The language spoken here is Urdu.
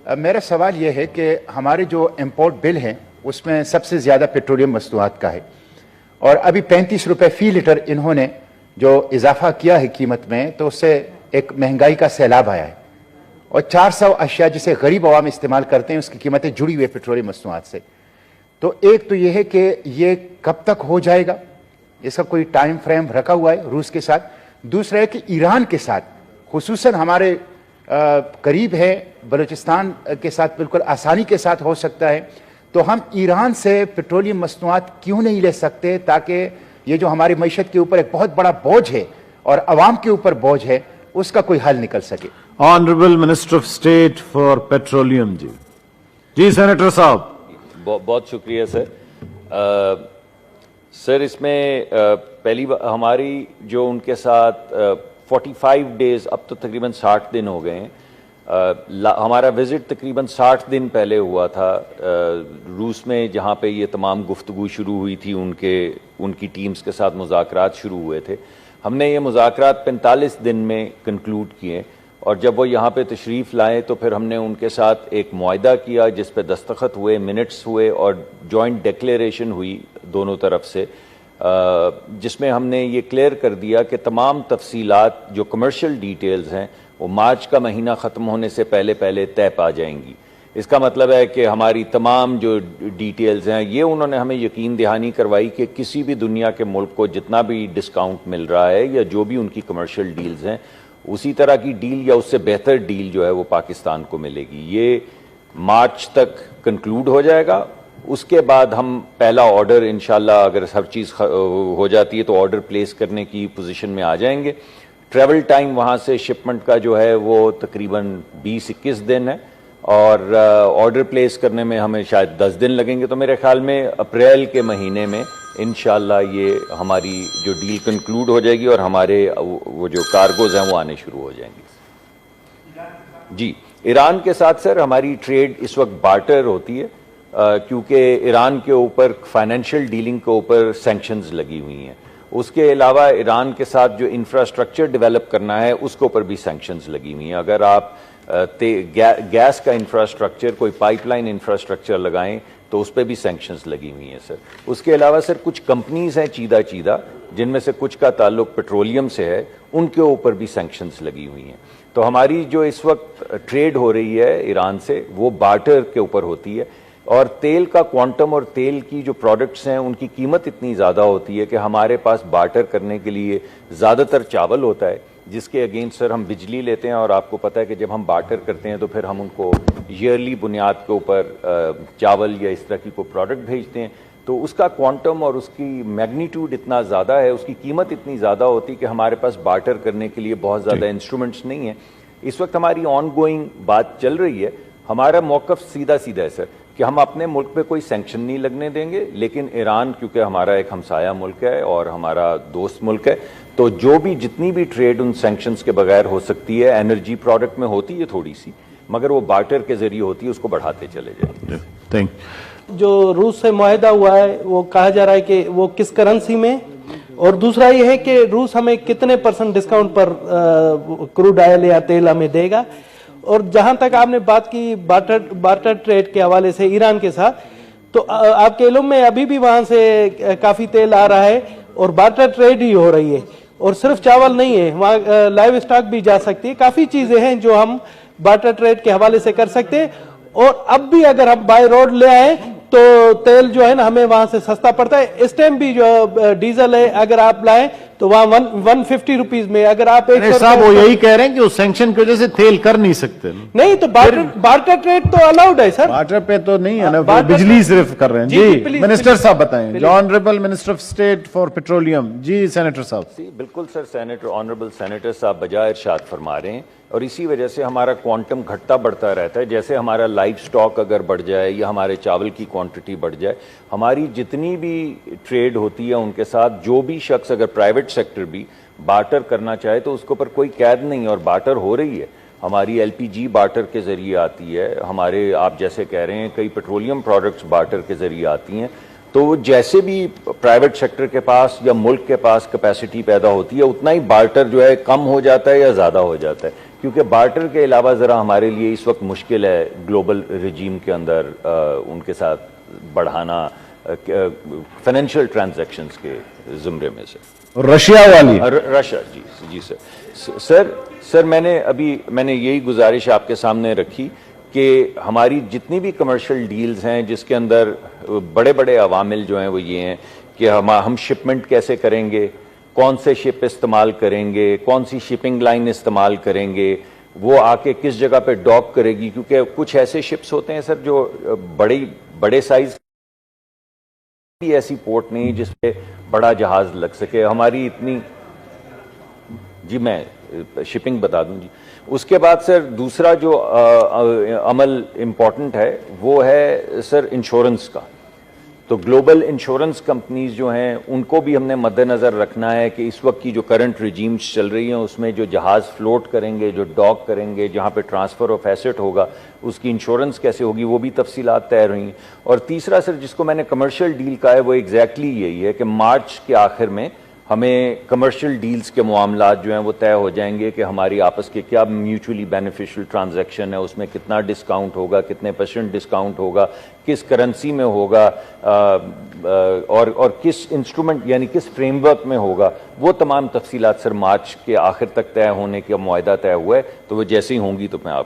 میرا سوال یہ ہے کہ ہمارے جو امپورٹ بل ہیں اس میں سب سے زیادہ پیٹرولیم مصنوعات کا ہے، اور ابھی 35 روپے فی لیٹر انہوں نے جو اضافہ کیا ہے قیمت میں، تو اس سے ایک مہنگائی کا سیلاب آیا ہے، اور 400 اشیاء جسے غریب عوام استعمال کرتے ہیں اس کی قیمتیں جڑی ہوئی پیٹرولیم مصنوعات سے۔ تو ایک تو یہ ہے کہ یہ کب تک ہو جائے گا، اس کا کوئی ٹائم فریم رکھا ہوا ہے روس کے ساتھ؟ دوسرا ہے کہ ایران کے ساتھ، خصوصاً ہمارے قریب ہے، بلوچستان کے ساتھ بالکل آسانی کے ساتھ ہو سکتا ہے، تو ہم ایران سے پیٹرولیم مصنوعات کیوں نہیں لے سکتے تاکہ یہ جو ہماری معیشت کے اوپر ایک بہت بڑا بوجھ ہے اور عوام کے اوپر بوجھ ہے اس کا کوئی حل نکل سکے؟ Honourable minister of state for petroleum ji senator صاحب۔ بہت شکریہ سر۔ سر اس میں پہلی بار ہماری جو ان کے ساتھ 45 ڈیز، اب تو تقریباً 60 دن ہو گئے ہیں، ہمارا وزٹ تقریباً 60 دن پہلے ہوا تھا روس میں، جہاں پہ یہ تمام گفتگو شروع ہوئی تھی، ان کی ٹیمز کے ساتھ مذاکرات شروع ہوئے تھے۔ ہم نے یہ مذاکرات 45 دن میں کنکلوڈ کیے، اور جب وہ یہاں پہ تشریف لائے تو پھر ہم نے ان کے ساتھ ایک معاہدہ کیا جس پہ دستخط ہوئے، منٹس ہوئے اور جوائنٹ ڈیکلیریشن ہوئی دونوں طرف سے، جس میں ہم نے یہ کلیئر کر دیا کہ تمام تفصیلات جو کمرشل ڈیٹیلز ہیں وہ مارچ کا مہینہ ختم ہونے سے پہلے طے پا جائیں گی۔ اس کا مطلب ہے کہ ہماری تمام جو ڈیٹیلز ہیں، یہ انہوں نے ہمیں یقین دہانی کروائی کہ کسی بھی دنیا کے ملک کو جتنا بھی ڈسکاؤنٹ مل رہا ہے یا جو بھی ان کی کمرشل ڈیلز ہیں، اسی طرح کی ڈیل یا اس سے بہتر ڈیل جو ہے وہ پاکستان کو ملے گی۔ یہ مارچ تک کنکلوڈ ہو جائے گا۔ اس کے بعد ہم پہلا آرڈر انشاءاللہ، اگر ہر چیز ہو جاتی ہے تو آرڈر پلیس کرنے کی پوزیشن میں آ جائیں گے۔ ٹریول ٹائم وہاں سے شپمنٹ کا جو ہے وہ تقریباً 20-21 دن ہے، اور آرڈر پلیس کرنے میں ہمیں شاید 10 دن لگیں گے، تو میرے خیال میں اپریل کے مہینے میں انشاءاللہ یہ ہماری جو ڈیل کنکلوڈ ہو جائے گی اور ہمارے وہ جو کارگوز ہیں وہ آنے شروع ہو جائیں گے۔ جی، ایران کے ساتھ سر ہماری ٹریڈ اس وقت بارٹر ہوتی ہے، کیونکہ ایران کے اوپر فائنینشیل ڈیلنگ کے اوپر سینکشنز لگی ہوئی ہیں۔ اس کے علاوہ ایران کے ساتھ جو انفراسٹرکچر ڈیولپ کرنا ہے اس کے اوپر بھی سینکشنز لگی ہوئی ہیں۔ اگر آپ گیس کا انفراسٹرکچر، کوئی پائپ لائن انفراسٹرکچر لگائیں تو اس پہ بھی سینکشنز لگی ہوئی ہیں سر۔ اس کے علاوہ سر کچھ کمپنیز ہیں چیدہ جن میں سے کچھ کا تعلق پیٹرولیم سے ہے، ان کے اوپر بھی سینکشنز لگی ہوئی ہیں۔ تو ہماری جو اس وقت ٹریڈ ہو رہی ہے ایران سے وہ بارٹر کے اوپر ہوتی ہے، اور تیل کا کوانٹم اور تیل کی جو پروڈکٹس ہیں ان کی قیمت اتنی زیادہ ہوتی ہے کہ ہمارے پاس بارٹر کرنے کے لیے زیادہ تر چاول ہوتا ہے، جس کے اگینسٹ سر ہم بجلی لیتے ہیں، اور آپ کو پتہ ہے کہ جب ہم بارٹر کرتے ہیں تو پھر ہم ان کو ایئرلی بنیاد کے اوپر چاول یا اس طرح کی کوئی پروڈکٹ بھیجتے ہیں، تو اس کا کوانٹم اور اس کی میگنیٹیوڈ اتنا زیادہ ہے، اس کی قیمت اتنی زیادہ ہوتی کہ ہمارے پاس بارٹر کرنے کے لیے بہت زیادہ انسٹرومنٹس نہیں ہیں۔ اس وقت ہماری آن گوئنگ بات چل رہی ہے۔ ہمارا موقف سیدھا ہے سر کہ ہم اپنے ملک پہ کوئی سینکشن نہیں لگنے دیں گے، لیکن ایران کیونکہ ہمارا ایک ہمسایہ ملک ہے اور ہمارا دوست ملک ہے، تو جو بھی جتنی بھی ٹریڈ ان سینکشنز کے بغیر ہو سکتی ہے، انرجی پروڈکٹ میں ہوتی ہے تھوڑی سی، مگر وہ بارٹر کے ذریعے ہوتی ہے، اس کو بڑھاتے چلے جائیں۔ جو روس سے معاہدہ ہوا ہے وہ کہا جا رہا ہے کہ وہ کس کرنسی میں، اور دوسرا یہ ہے کہ روس ہمیں کتنے % ڈسکاؤنٹ پر کروڈ آئل یا تیل ہمیں دے گا، اور جہاں تک آپ نے بات کی بارٹر ٹریڈ کے حوالے سے ایران کے ساتھ، تو آپ کے علم میں ابھی بھی وہاں سے کافی تیل آ رہا ہے اور بارٹر ٹریڈ ہی ہو رہی ہے، اور صرف چاول نہیں ہے، وہاں لائیو اسٹاک بھی جا سکتی ہے، کافی چیزیں ہیں جو ہم بارٹر ٹریڈ کے حوالے سے کر سکتے ہیں، اور اب بھی اگر ہم بائی روڈ لے آئیں تو تیل جو ہے نا ہمیں وہاں سے سستا پڑتا ہے۔ اس ٹائم بھی جو ڈیزل ہے اگر آپ لائیں تو وہاں 150 روپیز میں، اگر آپ صاحب وہ یہی کہہ رہے ہیں کہ اس سینکشن کی وجہ سے تیل کر نہیں سکتے، نہیں تو بارٹر ٹریڈ تو الاؤڈ ہے سر، بارٹر پہ تو نہیں ہے نا، بجلی صرف کر رہے ہیں۔ جی منسٹر صاحب بتائیں، جو honourable minister of state for petroleum ji senator صاحب۔ بالکل سر، آنریبل سینیٹر صاحب بجائے ارشاد فرما رہے ہیں، اور اسی وجہ سے ہمارا کوانٹم گھٹتا بڑھتا رہتا ہے۔ جیسے ہمارا لائف سٹاک اگر بڑھ جائے یا ہمارے چاول کی کوانٹٹی بڑھ جائے، ہماری جتنی بھی ٹریڈ ہوتی ہے ان کے ساتھ جو بھی شخص اگر پرائیویٹ سیکٹر بھی بارٹر کرنا چاہے تو اس کے اوپر کوئی قید نہیں، اور بارٹر ہو رہی ہے۔ ہماری LPG بارٹر کے ذریعے آتی ہے، ہمارے آپ جیسے کہہ رہے ہیں کئی پیٹرولیم پروڈکٹس بارٹر کے ذریعے آتی ہیں، تو جیسے بھی پرائیویٹ سیکٹر کے پاس یا ملک کے پاس کیپیسٹی پیدا ہوتی ہے اتنا ہی بارٹر جو ہے کم ہو جاتا ہے یا زیادہ ہو جاتا ہے، کیونکہ بارٹر کے علاوہ ذرا ہمارے لیے اس وقت مشکل ہے گلوبل رجیم کے اندر ان کے ساتھ بڑھانا فائنینشیل ٹرانزیکشنز کے زمرے میں سے. رشیا والی رشیا جی سر میں نے یہی گزارش آپ کے سامنے رکھی کہ ہماری جتنی بھی کمرشل ڈیلز ہیں جس کے اندر بڑے بڑے عوامل جو ہیں وہ یہ ہیں کہ ہم شپمنٹ کیسے کریں گے, کون سے شپ استعمال کریں گے, کون سی شپنگ لائن استعمال کریں گے, وہ آ کے کس جگہ پہ ڈاک کرے گی, کیونکہ کچھ ایسے شپس ہوتے ہیں سر جو بڑے سائز بھی ایسی پورٹ نہیں جس پہ بڑا جہاز لگ سکے. ہماری اتنی جی میں شپنگ بتا دوں جی. اس کے بعد سر دوسرا جو عمل امپورٹنٹ ہے وہ ہے سر انشورنس کا. تو گلوبل انشورنس کمپنیز جو ہیں ان کو بھی ہم نے مد نظر رکھنا ہے کہ اس وقت کی جو کرنٹ ریجیمز چل رہی ہیں اس میں جو جہاز فلوٹ کریں گے, جو ڈاک کریں گے, جہاں پہ ٹرانسفر آف ایسٹ ہوگا اس کی انشورنس کیسے ہوگی, وہ بھی تفصیلات طے رہی ہیں. اور تیسرا سر جس کو میں نے کمرشل ڈیل کہا ہے وہ ایگزیکٹلی یہی ہے کہ مارچ کے آخر میں ہمیں کمرشل ڈیلز کے معاملات جو ہیں وہ طے ہو جائیں گے کہ ہماری آپس کے کیا میوچولی بینیفیشل ٹرانزیکشن ہے, اس میں کتنا ڈسکاؤنٹ ہوگا, کتنے % ڈسکاؤنٹ ہوگا, کس کرنسی میں ہوگا, اور کس انسٹرومنٹ یعنی کس فریم ورک میں ہوگا. وہ تمام تفصیلات سر مارچ کے آخر تک طے ہونے کا معاہدہ طے ہوا ہے, تو وہ جیسے ہی ہوں گی تو میں آپ